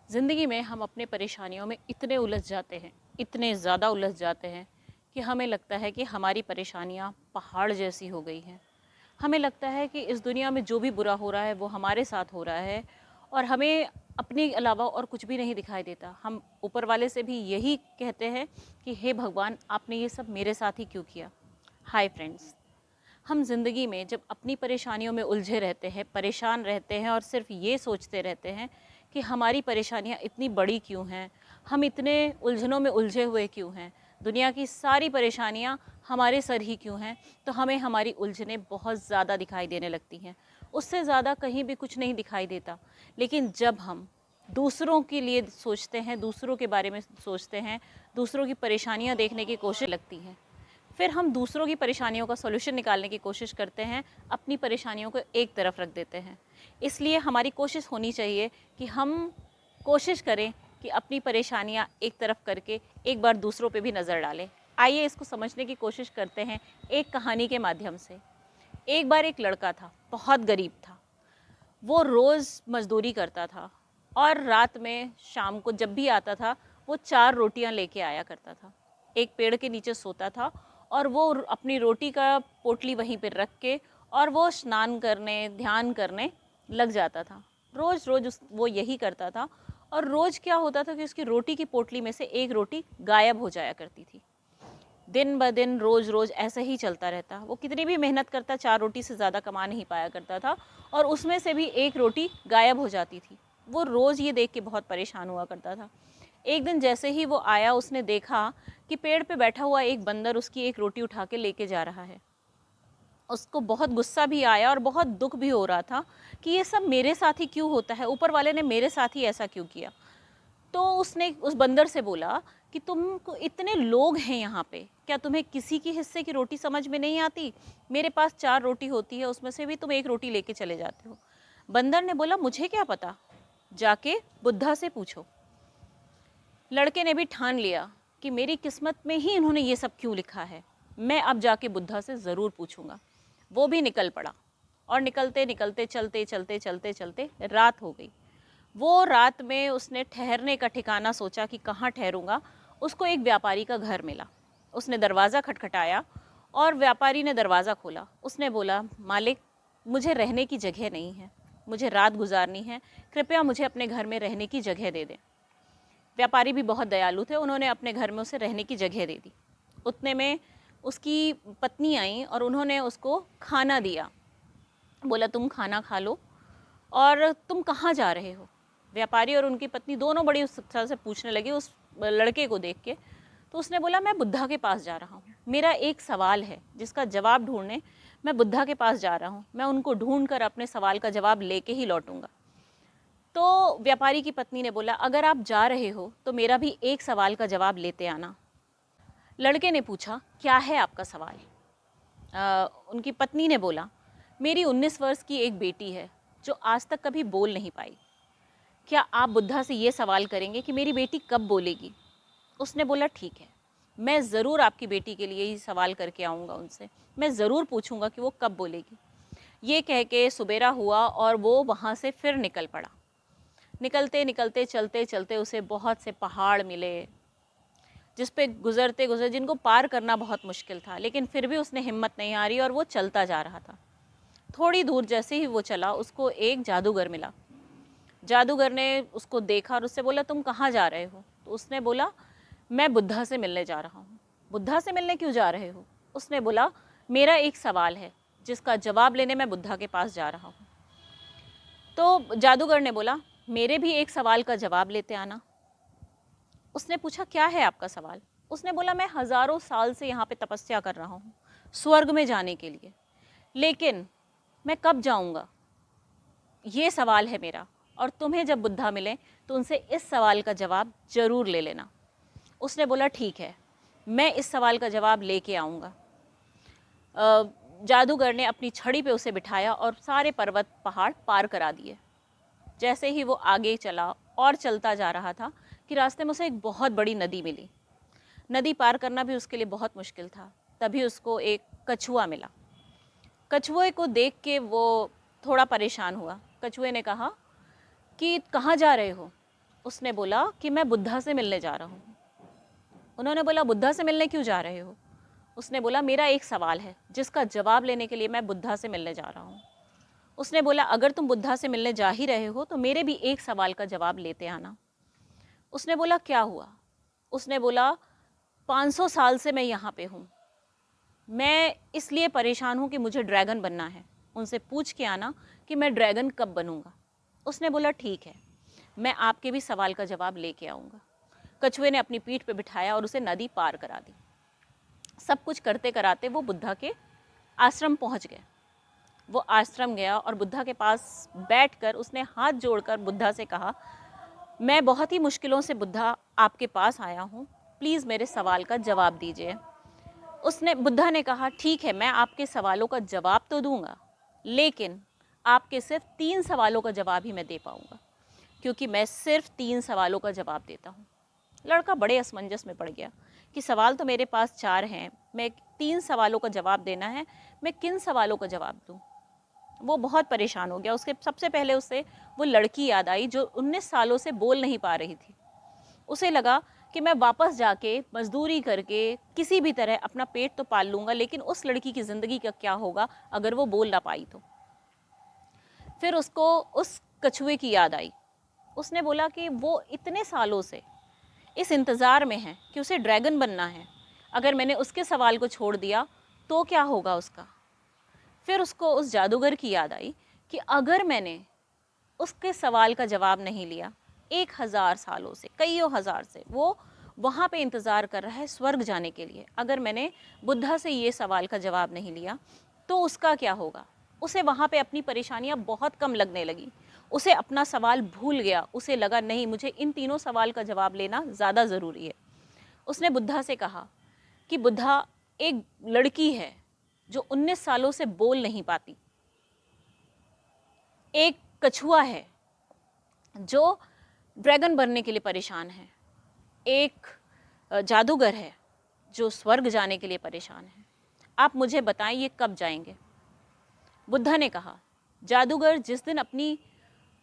ज़िंदगी में हम अपने परेशानियों में इतने उलझ जाते हैं, इतने ज़्यादा उलझ जाते हैं कि हमें लगता है कि हमारी परेशानियाँ पहाड़ जैसी हो गई हैं। हमें लगता है कि इस दुनिया में जो भी बुरा हो रहा है वो हमारे साथ हो रहा है और हमें अपने अलावा और कुछ भी नहीं दिखाई देता। हम ऊपर वाले से भी यही कहते हैं कि हे भगवान, आपने ये सब मेरे साथ ही क्यों किया। हाय फ्रेंड्स, हम ज़िंदगी में जब अपनी परेशानियों में उलझे रहते हैं, परेशान रहते हैं और सिर्फ ये सोचते रहते हैं कि हमारी परेशानियाँ इतनी बड़ी क्यों हैं, हम इतने उलझनों में उलझे हुए क्यों हैं, दुनिया की सारी परेशानियाँ हमारे सर ही क्यों हैं, तो हमें हमारी उलझनें बहुत ज़्यादा दिखाई देने लगती हैं। उससे ज़्यादा कहीं भी कुछ नहीं दिखाई देता। लेकिन जब हम दूसरों के लिए सोचते हैं, दूसरों के बारे में सोचते हैं, दूसरों की परेशानियाँ देखने की कोशिश लगती हैं, फिर हम दूसरों की परेशानियों का सॉल्यूशन निकालने की कोशिश करते हैं, अपनी परेशानियों को एक तरफ रख देते हैं। इसलिए हमारी कोशिश होनी चाहिए कि हम कोशिश करें कि अपनी परेशानियां एक तरफ करके एक बार दूसरों पे भी नज़र डालें। आइए इसको समझने की कोशिश करते हैं एक कहानी के माध्यम से। एक बार एक लड़का था, बहुत गरीब था। वो रोज़ मज़दूरी करता था और रात में शाम को जब भी आता था वो 4 रोटियां लेके आया करता था। एक पेड़ के नीचे सोता था और वो अपनी रोटी का पोटली वहीं पर रख के और वो स्नान करने, ध्यान करने लग जाता था। रोज़ रोज़ वो यही करता था और रोज़ क्या होता था कि उसकी रोटी की पोटली में से एक रोटी गायब हो जाया करती थी। दिन ब दिन रोज़ रोज़ ऐसे ही चलता रहता। वो कितनी भी मेहनत करता, 4 रोटी से ज़्यादा कमा नहीं पाया करता था और उसमें से भी एक रोटी गायब हो जाती थी। वो रोज़ ये देख के बहुत परेशान हुआ करता था। एक दिन जैसे ही वो आया, उसने देखा कि पेड़ पे बैठा हुआ एक बंदर उसकी एक रोटी उठा के लेके जा रहा है। उसको बहुत गुस्सा भी आया और बहुत दुख भी हो रहा था कि ये सब मेरे साथ ही क्यों होता है, ऊपर वाले ने मेरे साथ ही ऐसा क्यों किया। तो उसने उस बंदर से बोला कि तुमको इतने लोग हैं यहाँ पे, क्या तुम्हें किसी की हिस्से की रोटी समझ में नहीं आती? मेरे पास 4 रोटी होती है, उसमें से भी तुम एक रोटी लेके चले जाते हो। बंदर ने बोला, मुझे क्या पता, जाके बुद्धा से पूछो। लड़के ने भी ठान लिया कि मेरी किस्मत में ही इन्होंने ये सब क्यों लिखा है, मैं अब जाके बुद्धा से ज़रूर पूछूंगा। वो भी निकल पड़ा और निकलते निकलते चलते चलते चलते चलते रात हो गई। वो रात में उसने ठहरने का ठिकाना सोचा कि कहाँ ठहरूंगा। उसको एक व्यापारी का घर मिला। उसने दरवाज़ा खटखटाया और व्यापारी ने दरवाज़ा खोला। उसने बोला, मालिक, मुझे रहने की जगह नहीं है, मुझे रात गुजारनी है, कृपया मुझे अपने घर में रहने की जगह दे दें। व्यापारी भी बहुत दयालु थे, उन्होंने अपने घर में उसे रहने की जगह दे दी। उतने में उसकी पत्नी आई और उन्होंने उसको खाना दिया। बोला, तुम खाना खा लो और तुम कहाँ जा रहे हो? व्यापारी और उनकी पत्नी दोनों बड़ी उत्सुकता से पूछने लगी उस लड़के को देख के। तो उसने बोला, मैं बुद्धा के पास जा रहा हूँ, मेरा एक सवाल है जिसका जवाब ढूंढने मैं बुद्धा के पास जा रहा हूँ, मैं उनको ढूंढ कर अपने सवाल का जवाब लेके ही लौटूंगा। तो व्यापारी की पत्नी ने बोला, अगर आप जा रहे हो तो मेरा भी एक सवाल का जवाब लेते आना। लड़के ने पूछा, क्या है आपका सवाल? उनकी पत्नी ने बोला, मेरी 19 वर्ष की एक बेटी है जो आज तक कभी बोल नहीं पाई। क्या आप बुद्धा से ये सवाल करेंगे कि मेरी बेटी कब बोलेगी? उसने बोला, ठीक है, मैं ज़रूर आपकी बेटी के लिए ही सवाल करके आऊँगा उनसे, मैं ज़रूर पूछूंगा कि वो कब बोलेगी। ये कह के सुबेरा हुआ और वो वहाँ से फिर निकल पड़ा। निकलते निकलते चलते चलते उसे बहुत से पहाड़ मिले जिस पे गुजरते गुजरते जिनको पार करना बहुत मुश्किल था, लेकिन फिर भी उसने हिम्मत नहीं हारी और वो चलता जा रहा था। थोड़ी दूर जैसे ही वो चला, उसको एक जादूगर मिला। जादूगर ने उसको देखा और उससे बोला, तुम कहाँ जा रहे हो? तो उसने बोला, मैं बुद्धा से मिलने जा रहा हूँ। बुद्धा से मिलने क्यों जा रहे हो? उसने बोला, मेरा एक सवाल है जिसका जवाब लेने मैं बुद्धा के पास जा रहा हूँ। तो जादूगर ने बोला, मेरे भी एक सवाल का जवाब लेते आना। उसने पूछा, क्या है आपका सवाल? उसने बोला, मैं हज़ारों साल से यहाँ पे तपस्या कर रहा हूँ स्वर्ग में जाने के लिए, लेकिन मैं कब जाऊँगा, ये सवाल है मेरा। और तुम्हें जब बुद्धा मिले तो उनसे इस सवाल का जवाब ज़रूर ले लेना। उसने बोला, ठीक है, मैं इस सवाल का जवाब लेके आऊँगा। जादूगर ने अपनी छड़ी पे उसे बिठाया और सारे पर्वत पहाड़ पार करा दिए। जैसे ही वो आगे चला और चलता जा रहा था कि रास्ते में उसे एक बहुत बड़ी नदी मिली। नदी पार करना भी उसके लिए बहुत मुश्किल था। तभी उसको एक कछुआ मिला। कछुए को देख के वो थोड़ा परेशान हुआ। कछुए ने कहा कि कहाँ जा रहे हो? उसने बोला कि मैं बुद्धा से मिलने जा रहा हूँ। उन्होंने बोला बुद्धा से मिलने क्यों जा रहे हो? उसने बोला मेरा एक सवाल है जिसका जवाब लेने के लिए मैं बुद्धा से मिलने जा रहा हूँ। उसने बोला अगर तुम बुद्धा से मिलने जा ही रहे हो तो मेरे भी एक सवाल का जवाब लेते आना। उसने बोला क्या हुआ? उसने बोला 500 साल से मैं यहाँ पे हूँ, मैं इसलिए परेशान हूँ कि मुझे ड्रैगन बनना है, उनसे पूछ के आना कि मैं ड्रैगन कब बनूँगा। उसने बोला ठीक है, मैं आपके भी सवाल का जवाब लेके आऊँगा। कछुए ने अपनी पीठ पे बिठाया और उसे नदी पार करा दी। सब कुछ करते कराते वो बुद्धा के आश्रम पहुँच गए। वो आश्रम गया और बुद्धा के पास बैठकर उसने हाथ जोड़कर बुद्धा से कहा, मैं बहुत ही मुश्किलों से बुद्धा आपके पास आया हूँ, प्लीज़ मेरे सवाल का जवाब दीजिए। बुद्धा ने कहा ठीक है, मैं आपके सवालों का जवाब तो दूंगा, लेकिन आपके सिर्फ 3 सवालों का जवाब ही मैं दे पाऊंगा, क्योंकि मैं सिर्फ 3 सवालों का जवाब देता हूँ। लड़का बड़े असमंजस में पड़ गया कि सवाल तो मेरे पास 4 हैं, मैं 3 सवालों का जवाब देना है, मैं किन सवालों का जवाब दूँ? वो बहुत परेशान हो गया। उसके सबसे पहले उसे वो लड़की याद आई जो 19 सालों से बोल नहीं पा रही थी। उसे लगा कि मैं वापस जाके मजदूरी करके किसी भी तरह अपना पेट तो पाल लूँगा, लेकिन उस लड़की की ज़िंदगी का क्या होगा अगर वो बोल ना पाई तो। फिर उसको उस कछुए की याद आई। उसने बोला कि वो इतने सालों से इस इंतज़ार में है कि उसे ड्रैगन बनना है, अगर मैंने उसके सवाल को छोड़ दिया तो क्या होगा उसका। फिर उसको उस जादूगर की याद आई कि अगर मैंने उसके सवाल का जवाब नहीं लिया, 1000 सालों से, कईयों हज़ार से वो वहाँ पे इंतज़ार कर रहा है स्वर्ग जाने के लिए, अगर मैंने बुद्धा से ये सवाल का जवाब नहीं लिया तो उसका क्या होगा। उसे वहाँ पे अपनी परेशानियाँ बहुत कम लगने लगी। उसे अपना सवाल भूल गया। उसे लगा नहीं, मुझे इन तीनों सवाल का जवाब लेना ज़्यादा ज़रूरी है। उसने बुद्धा से कहा कि बुद्धा, एक लड़की है जो 19 सालों से बोल नहीं पाती, एक कछुआ है जो ड्रैगन बनने के लिए परेशान है, एक जादूगर है जो स्वर्ग जाने के लिए परेशान है, आप मुझे बताएं ये कब जाएंगे। बुद्धा ने कहा जादूगर जिस दिन अपनी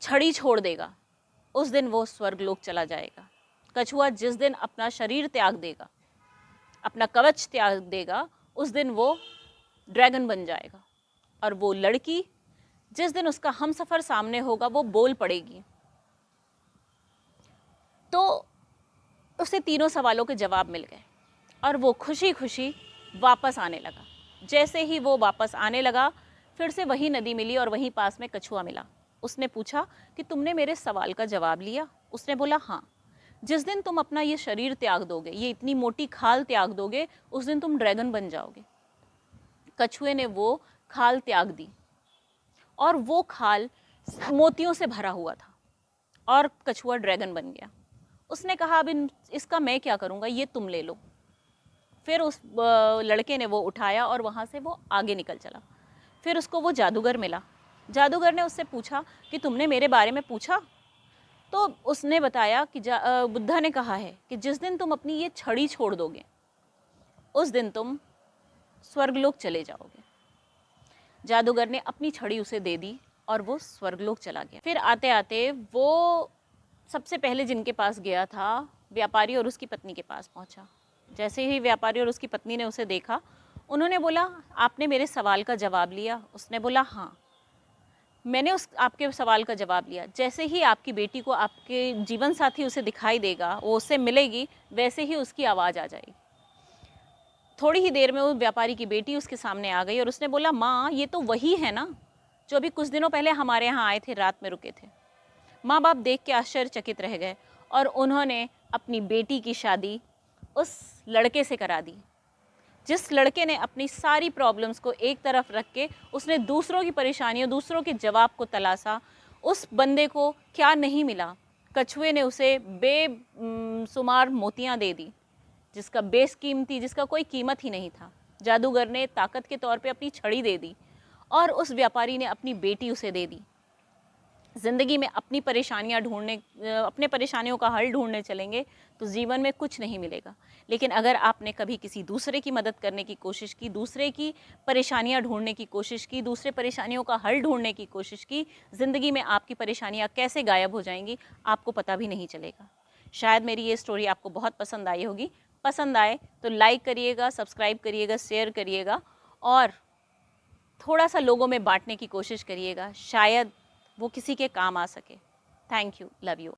छड़ी छोड़ देगा उस दिन वो स्वर्गलोक चला जाएगा। कछुआ जिस दिन अपना शरीर त्याग देगा, अपना कवच त्याग देगा, उस दिन वो ड्रैगन बन जाएगा। और वो लड़की जिस दिन उसका हमसफ़र सामने होगा वो बोल पड़ेगी। तो उसे तीनों सवालों के जवाब मिल गए और वो खुशी खुशी वापस आने लगा। जैसे ही वो वापस आने लगा, फिर से वही नदी मिली और वहीं पास में कछुआ मिला। उसने पूछा कि तुमने मेरे सवाल का जवाब लिया? उसने बोला हाँ, जिस दिन तुम अपना ये शरीर त्याग दोगे, ये इतनी मोटी खाल त्याग दोगे, उस दिन तुम ड्रैगन बन जाओगे। कछुए ने वो खाल त्याग दी और वो खाल मोतियों से भरा हुआ था और कछुआ ड्रैगन बन गया। उसने कहा अब इसका मैं क्या करूँगा, ये तुम ले लो। फिर उस लड़के ने वो उठाया और वहाँ से वो आगे निकल चला। फिर उसको वो जादूगर मिला। जादूगर ने उससे पूछा कि तुमने मेरे बारे में पूछा? तो उसने बताया कि बुद्धा ने कहा है कि जिस दिन तुम अपनी ये छड़ी छोड़ दोगे उस दिन तुम स्वर्गलोक चले जाओगे। जादूगर ने अपनी छड़ी उसे दे दी और वो स्वर्गलोक चला गया। फिर आते आते वो सबसे पहले जिनके पास गया था, व्यापारी और उसकी पत्नी के पास पहुंचा। जैसे ही व्यापारी और उसकी पत्नी ने उसे देखा, उन्होंने बोला आपने मेरे सवाल का जवाब लिया? उसने बोला हाँ, मैंने आपके सवाल का जवाब लिया। जैसे ही आपकी बेटी को आपके जीवन साथी उसे दिखाई देगा, वो उससे मिलेगी, वैसे ही उसकी आवाज़ आ जाएगी। थोड़ी ही देर में वो व्यापारी की बेटी उसके सामने आ गई और उसने बोला माँ, ये तो वही है ना जो अभी कुछ दिनों पहले हमारे यहाँ आए थे, रात में रुके थे। माँ बाप देख के आश्चर्यचकित रह गए और उन्होंने अपनी बेटी की शादी उस लड़के से करा दी, जिस लड़के ने अपनी सारी प्रॉब्लम्स को एक तरफ रख के उसने दूसरों की परेशानियों, दूसरों के जवाब को तलाशा। उस बंदे को क्या नहीं मिला, कछुए ने उसे बेशुमार मोतियाँ दे दी जिसका बेशकीमती, जिसका कोई कीमत ही नहीं था। जादूगर ने ताकत के तौर पे अपनी छड़ी दे दी और उस व्यापारी ने अपनी बेटी उसे दे दी। ज़िंदगी में अपनी परेशानियाँ ढूँढने अपने परेशानियों का हल ढूँढने चलेंगे तो जीवन में कुछ नहीं मिलेगा। लेकिन अगर आपने कभी किसी दूसरे की मदद करने की कोशिश की, दूसरे की परेशानियाँ ढूँढने की कोशिश की, दूसरे परेशानियों का हल ढूँढने की कोशिश की, ज़िंदगी में आपकी परेशानियाँ कैसे गायब हो जाएंगी आपको पता भी नहीं चलेगा। शायद मेरी ये स्टोरी आपको बहुत पसंद आई होगी। पसंद आए तो लाइक करिएगा, सब्सक्राइब करिएगा, शेयर करिएगा और थोड़ा सा लोगों में बांटने की कोशिश करिएगा। शायद वो किसी के काम आ सके। Thank you, love you.